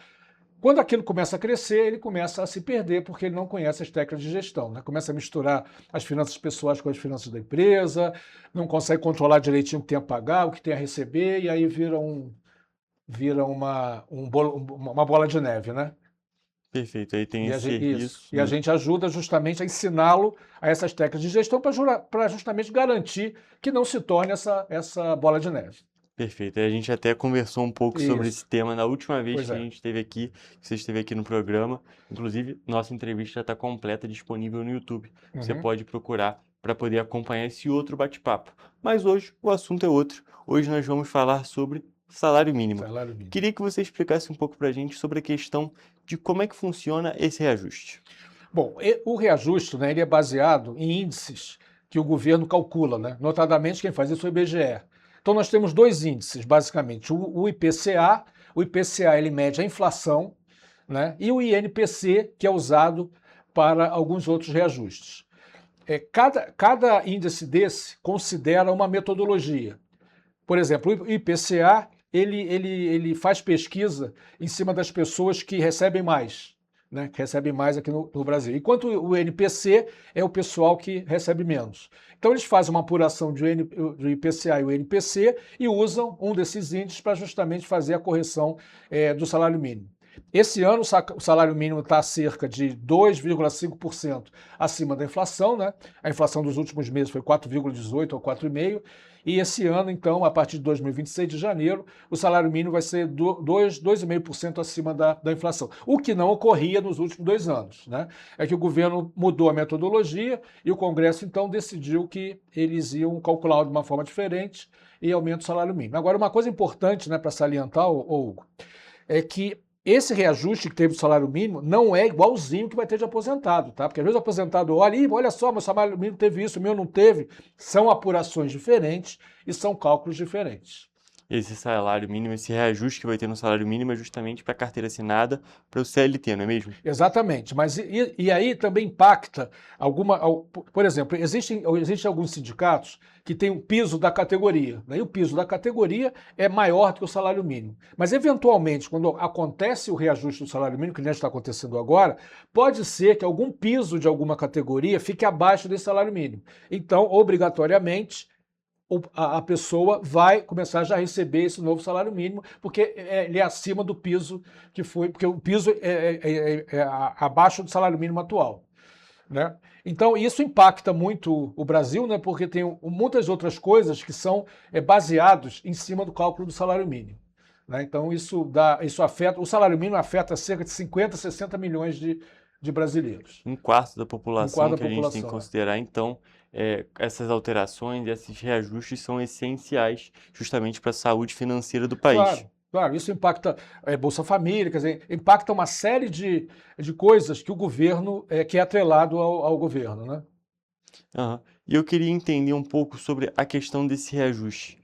Quando aquilo começa a crescer, ele começa a se perder porque ele não conhece as técnicas de gestão, né? Começa a misturar as finanças pessoais com as finanças da empresa, não consegue controlar direitinho o que tem a pagar, o que tem a receber, e aí vira uma bola de neve, né? Perfeito, aí tem E a esse gente, serviço. e a gente ajuda justamente a ensiná-lo a essas técnicas de gestão para justamente garantir que não se torne essa bola de neve. Perfeito. A gente até conversou um pouco sobre Isso. esse tema na última vez Pois que a é. gente esteve aqui, que você esteve aqui no programa. Inclusive, nossa entrevista já está completa, disponível no YouTube. Você Uhum. pode procurar para poder acompanhar esse outro bate-papo. Mas hoje o assunto é outro. Hoje nós vamos falar sobre salário mínimo. Salário mínimo. Queria que você explicasse um pouco para a gente sobre a questão de como é que funciona esse reajuste. Bom, o reajuste, né, ele é baseado em índices que o governo calcula, né? Notadamente quem faz isso é o IBGE. Então nós temos dois índices, basicamente, o IPCA. O IPCA ele mede a inflação, né? E o INPC, que é usado para alguns outros reajustes. Cada índice desse considera uma metodologia. Por exemplo, o IPCA ele faz pesquisa em cima das pessoas que recebem mais, né? Que recebem mais aqui no Brasil. Enquanto o INPC é o pessoal que recebe menos. Então eles fazem uma apuração do IPCA e o INPC e usam um desses índices para justamente fazer a correção do salário mínimo. Esse ano o salário mínimo está cerca de 2,5% acima da inflação, né? A inflação dos últimos meses foi 4,18% ou 4,5%. E esse ano, então, a partir de 2026, de janeiro, o salário mínimo vai ser 2,5% acima da inflação. O que não ocorria nos últimos 2 anos, né? É que o governo mudou a metodologia e o Congresso, então, decidiu que eles iam calcular de uma forma diferente e aumenta o salário mínimo. Agora, uma coisa importante, né, para salientar, Hugo, é que esse reajuste que teve do salário mínimo não é igualzinho que vai ter de aposentado, tá? Porque às vezes o aposentado olha só, meu salário mínimo teve isso, o meu não teve. São apurações diferentes e são cálculos diferentes. Esse salário mínimo, esse reajuste que vai ter no salário mínimo é justamente para a carteira assinada, para o CLT, não é mesmo? Exatamente, mas e aí também impacta por exemplo, existem alguns sindicatos que têm um piso da categoria, né? E o piso da categoria é maior do que o salário mínimo. Mas, eventualmente, quando acontece o reajuste do salário mínimo, que nem está acontecendo agora, pode ser que algum piso de alguma categoria fique abaixo desse salário mínimo. Então, obrigatoriamente, a pessoa vai começar já a receber esse novo salário mínimo, porque ele é acima do piso que foi, porque o piso é abaixo do salário mínimo atual, né? Então, isso impacta muito o Brasil, né? Porque tem muitas outras coisas que são baseados em cima do cálculo do salário mínimo, né? Então, isso afeta, o salário mínimo afeta cerca de 50, 60 milhões de brasileiros. Um quarto da população que a gente tem que população, considerar, então, essas alterações, esses reajustes são essenciais justamente para a saúde financeira do país. Claro, isso impacta Bolsa Família, quer dizer, impacta uma série de coisas que o governo, que é atrelado ao governo, né? Aham. E eu queria entender um pouco sobre a questão desse reajuste.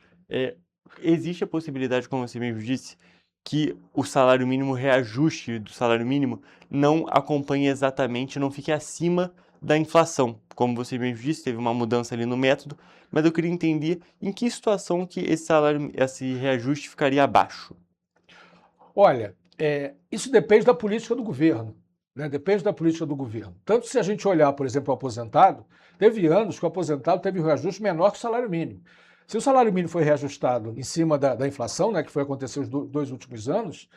Existe a possibilidade, como você mesmo disse, que o salário mínimo, o reajuste do salário mínimo, não acompanhe exatamente, não fique acima da inflação. Como você mesmo disse, teve uma mudança ali no método, mas eu queria entender em que situação que esse reajuste ficaria abaixo. Olha, isso depende da política do governo, né? Depende da política do governo. Tanto se a gente olhar, por exemplo, o aposentado, teve anos que o aposentado teve um reajuste menor que o salário mínimo. Se o salário mínimo foi reajustado em cima da inflação, né, que foi acontecer os 2 últimos anos,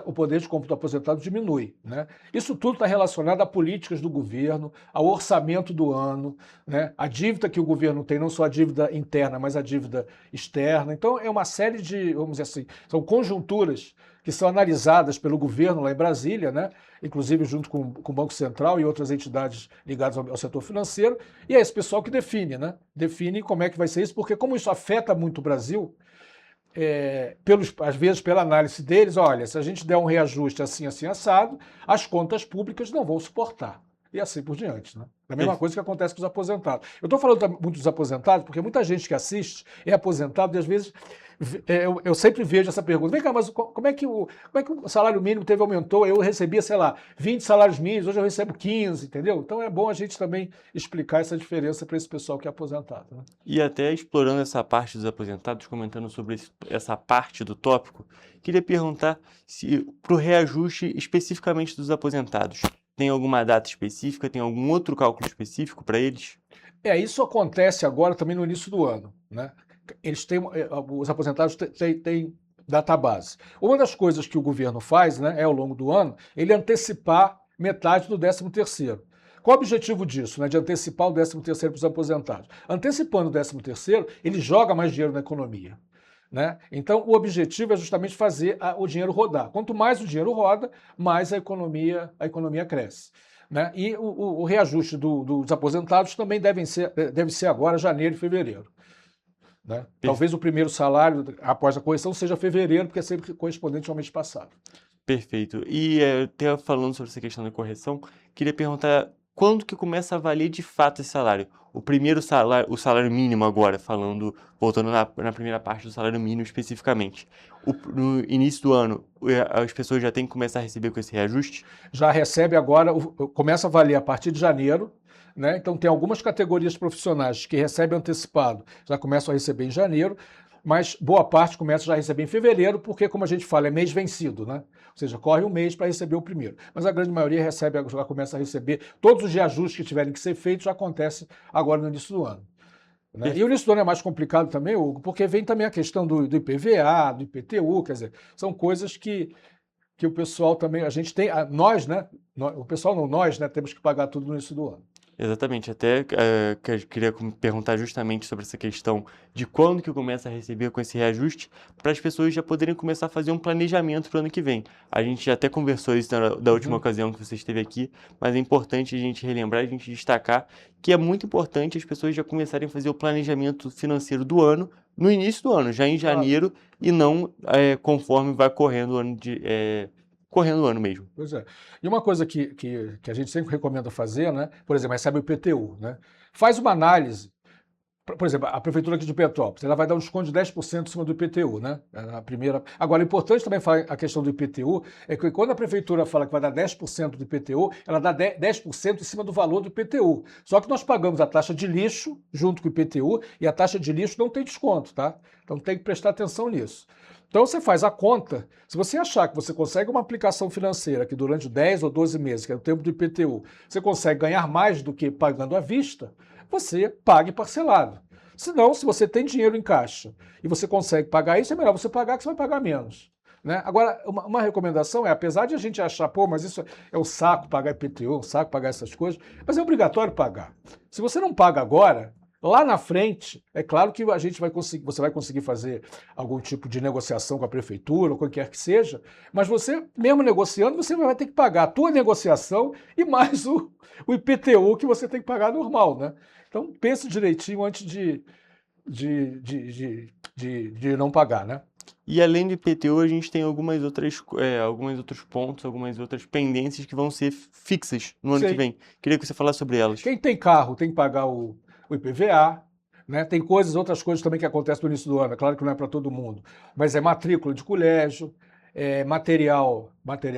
o poder de compra do aposentado diminui, né? Isso tudo está relacionado a políticas do governo, ao orçamento do ano, né? A dívida que o governo tem, não só a dívida interna, mas a dívida externa. Então, é uma série de, vamos dizer assim, são conjunturas que são analisadas pelo governo lá em Brasília, né? Inclusive junto com o Banco Central e outras entidades ligadas ao setor financeiro, e é esse pessoal que define, né? Define como é que vai ser isso, porque como isso afeta muito o Brasil, às vezes pela análise deles, olha, se a gente der um reajuste assim, assim, assado, as contas públicas não vão suportar. E assim por diante, né? A mesma coisa que acontece com os aposentados. Eu estou falando muito dos aposentados porque muita gente que assiste é aposentado e às vezes eu sempre vejo essa pergunta. Vem cá, mas como é que o salário mínimo aumentou? Eu recebia, sei lá, 20 salários mínimos, hoje eu recebo 15, entendeu? Então é bom a gente também explicar essa diferença para esse pessoal que é aposentado, né? E até explorando essa parte dos aposentados, comentando sobre essa parte do tópico, queria perguntar se para o reajuste especificamente dos aposentados, tem alguma data específica, tem algum outro cálculo específico para eles? Isso acontece agora também no início do ano, né? Os aposentados têm database. Uma das coisas que o governo faz, né, ao longo do ano, ele antecipar metade do 13º. Qual o objetivo disso, né, de antecipar o 13º para os aposentados? Antecipando o 13º, ele joga mais dinheiro na economia, né? Então, o objetivo é justamente fazer o dinheiro rodar. Quanto mais o dinheiro roda, mais a economia cresce, né? E o reajuste dos aposentados também deve ser agora, janeiro e fevereiro, né? Talvez o primeiro salário após a correção seja fevereiro, porque é sempre correspondente ao mês passado. Perfeito. E até falando sobre essa questão da correção, queria perguntar quando que começa a valer de fato esse salário? O primeiro salário, o salário mínimo agora, voltando na primeira parte do salário mínimo especificamente. No início do ano, as pessoas já têm que começar a receber com esse reajuste? Já recebe agora, começa a valer a partir de janeiro, né? Então tem algumas categorias profissionais que recebem antecipado, já começam a receber em janeiro, mas boa parte começa já a receber em fevereiro, porque, como a gente fala, é mês vencido, né? Ou seja, corre um mês para receber o primeiro. Mas a grande maioria já começa a receber, todos os reajustes que tiverem que ser feitos já acontecem agora no início do ano, né? E o início do ano é mais complicado também, Hugo, porque vem também a questão do IPVA, do IPTU, quer dizer, são coisas que o pessoal também, a gente tem, nós, né? O pessoal não, nós, né, temos que pagar tudo no início do ano. Exatamente, até que eu queria perguntar justamente sobre essa questão de quando que começa a receber com esse reajuste, para as pessoas já poderem começar a fazer um planejamento para o ano que vem. A gente já até conversou isso da última ocasião que você esteve aqui, mas é importante a gente relembrar, a gente destacar que é muito importante as pessoas já começarem a fazer o planejamento financeiro do ano, no início do ano, já em janeiro, e não conforme vai correndo o ano correndo o ano mesmo. Pois é. E uma coisa que a gente sempre recomenda fazer, né? Por exemplo, recebe o IPTU, né? Faz uma análise. Por exemplo, a Prefeitura aqui de Petrópolis, ela vai dar um desconto de 10% em cima do IPTU, né? A primeira. Agora, é importante também falar a questão do IPTU, é que quando a Prefeitura fala que vai dar 10% do IPTU, ela dá 10% em cima do valor do IPTU. Só que nós pagamos a taxa de lixo junto com o IPTU e a taxa de lixo não tem desconto, tá? Então tem que prestar atenção nisso. Então você faz a conta, se você achar que você consegue uma aplicação financeira que durante 10 ou 12 meses, que é o tempo do IPTU, você consegue ganhar mais do que pagando à vista, você pague parcelado. Se não, se você tem dinheiro em caixa e você consegue pagar isso, é melhor você pagar que você vai pagar menos, né? Agora, uma recomendação é, apesar de a gente achar, mas isso é um saco pagar IPTU, um saco pagar essas coisas, mas é obrigatório pagar. Se você não paga agora, lá na frente, é claro que você vai conseguir fazer algum tipo de negociação com a prefeitura, ou qualquer que seja, mas você, mesmo negociando, você vai ter que pagar a tua negociação e mais o IPTU que você tem que pagar normal, né? Então, pense direitinho antes de não pagar, né? E além do IPTU, a gente tem alguns outros pontos, algumas outras pendências que vão ser fixas no ano que vem. Queria que você falasse sobre elas. Quem tem carro tem que pagar o IPVA, né? Tem outras coisas também que acontecem no início do ano, é claro que não é para todo mundo, mas é matrícula de colégio, material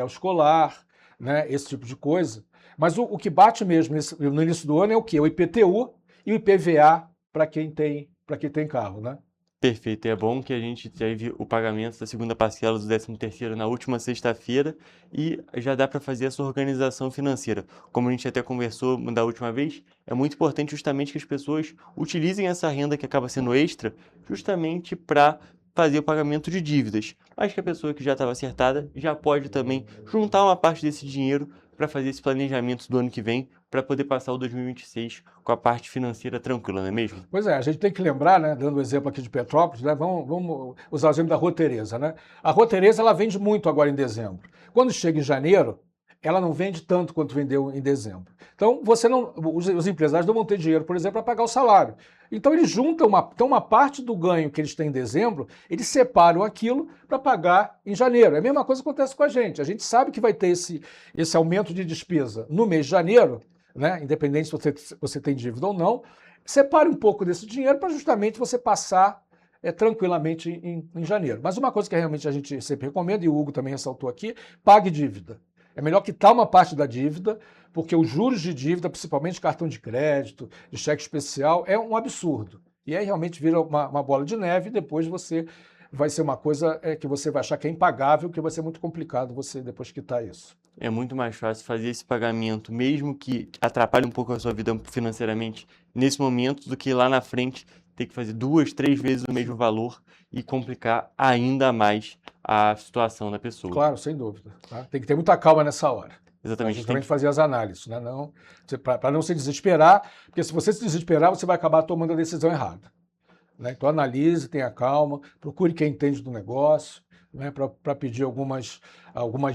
escolar, né? Esse tipo de coisa. Mas o que bate mesmo no início do ano é o quê? O IPTU e o IPVA para quem tem carro, né? Perfeito, é bom que a gente teve o pagamento da segunda parcela do 13º na última sexta-feira e já dá para fazer essa organização financeira. Como a gente até conversou da última vez, é muito importante justamente que as pessoas utilizem essa renda que acaba sendo extra justamente para fazer o pagamento de dívidas, mas que a pessoa que já estava acertada já pode também juntar uma parte desse dinheiro para fazer esse planejamento do ano que vem, para poder passar o 2026 com a parte financeira tranquila, não é mesmo? Pois é, a gente tem que lembrar, né, dando o exemplo aqui de Petrópolis, né, vamos usar o exemplo da Rua Tereza, né? A Rua Tereza, ela vende muito agora em dezembro. Quando chega em janeiro, ela não vende tanto quanto vendeu em dezembro. Então, os empresários não vão ter dinheiro, por exemplo, para pagar o salário. Então, eles juntam uma parte do ganho que eles têm em dezembro, eles separam aquilo para pagar em janeiro. É a mesma coisa que acontece com a gente. A gente sabe que vai ter esse aumento de despesa no mês de janeiro, né? Independente se você tem dívida ou não, separe um pouco desse dinheiro para justamente você passar tranquilamente em janeiro. Mas uma coisa que realmente a gente sempre recomenda, e o Hugo também ressaltou aqui, pague dívida. É melhor quitar uma parte da dívida, porque os juros de dívida, principalmente cartão de crédito, de cheque especial, é um absurdo. E aí realmente vira uma bola de neve e depois vai ser uma coisa que você vai achar que é impagável, que vai ser muito complicado você depois quitar isso. É muito mais fácil fazer esse pagamento, mesmo que atrapalhe um pouco a sua vida financeiramente, nesse momento, do que lá na frente ter que fazer 2, 3 vezes o mesmo valor e complicar ainda mais a situação da pessoa. Claro, sem dúvida. Tá? Tem que ter muita calma nessa hora. Exatamente. Justamente fazer as análises, né? Para não se desesperar, porque se você se desesperar, você vai acabar tomando a decisão errada. Né? Então analise, tenha calma, procure quem entende do negócio, né? Para pedir algumas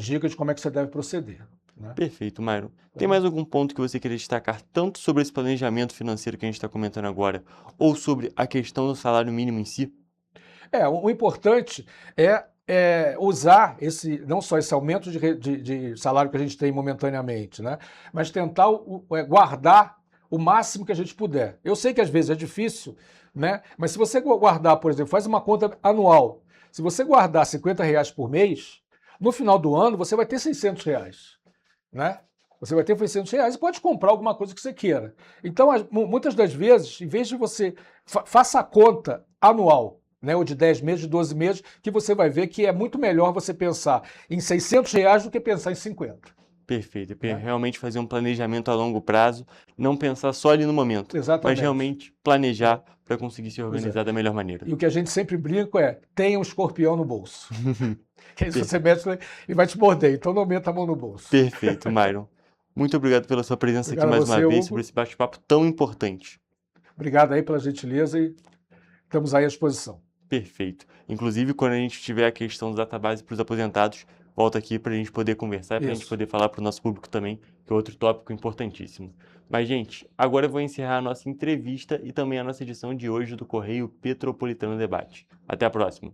dicas de como é que você deve proceder. Né? Perfeito, Myron. Tem mais algum ponto que você queria destacar, tanto sobre esse planejamento financeiro que a gente está comentando agora, ou sobre a questão do salário mínimo em si? O importante é usar não só esse aumento de salário que a gente tem momentaneamente, né? Mas tentar guardar o máximo que a gente puder. Eu sei que às vezes é difícil, né? Mas se você guardar, por exemplo, faz uma conta anual. Se você guardar R$50 por mês, no final do ano você vai ter R$600. Né? Você vai ter R$600 e pode comprar alguma coisa que você queira. Então, muitas das vezes, em vez de você... Faça a conta anual, né? Ou de 10 meses, de 12 meses, que você vai ver que é muito melhor você pensar em R$600 do que pensar em 50. Perfeito. Realmente fazer um planejamento a longo prazo, não pensar só ali no momento, Exatamente. Mas realmente planejar para conseguir se organizar da melhor maneira. E o que a gente sempre brinca tenha um escorpião no bolso. Que aí você mexe e vai te morder, então não meta a mão no bolso. Perfeito, Myron. Muito obrigado pela sua presença aqui mais uma vez, sobre esse bate-papo tão importante. Obrigado aí pela gentileza e estamos aí à disposição. Perfeito. Inclusive, quando a gente tiver a questão dos database para os aposentados, volta aqui para a gente poder conversar e para a gente poder falar para o nosso público também, que é outro tópico importantíssimo. Mas, gente, agora eu vou encerrar a nossa entrevista e também a nossa edição de hoje do Correio Petropolitano Debate. Até a próxima.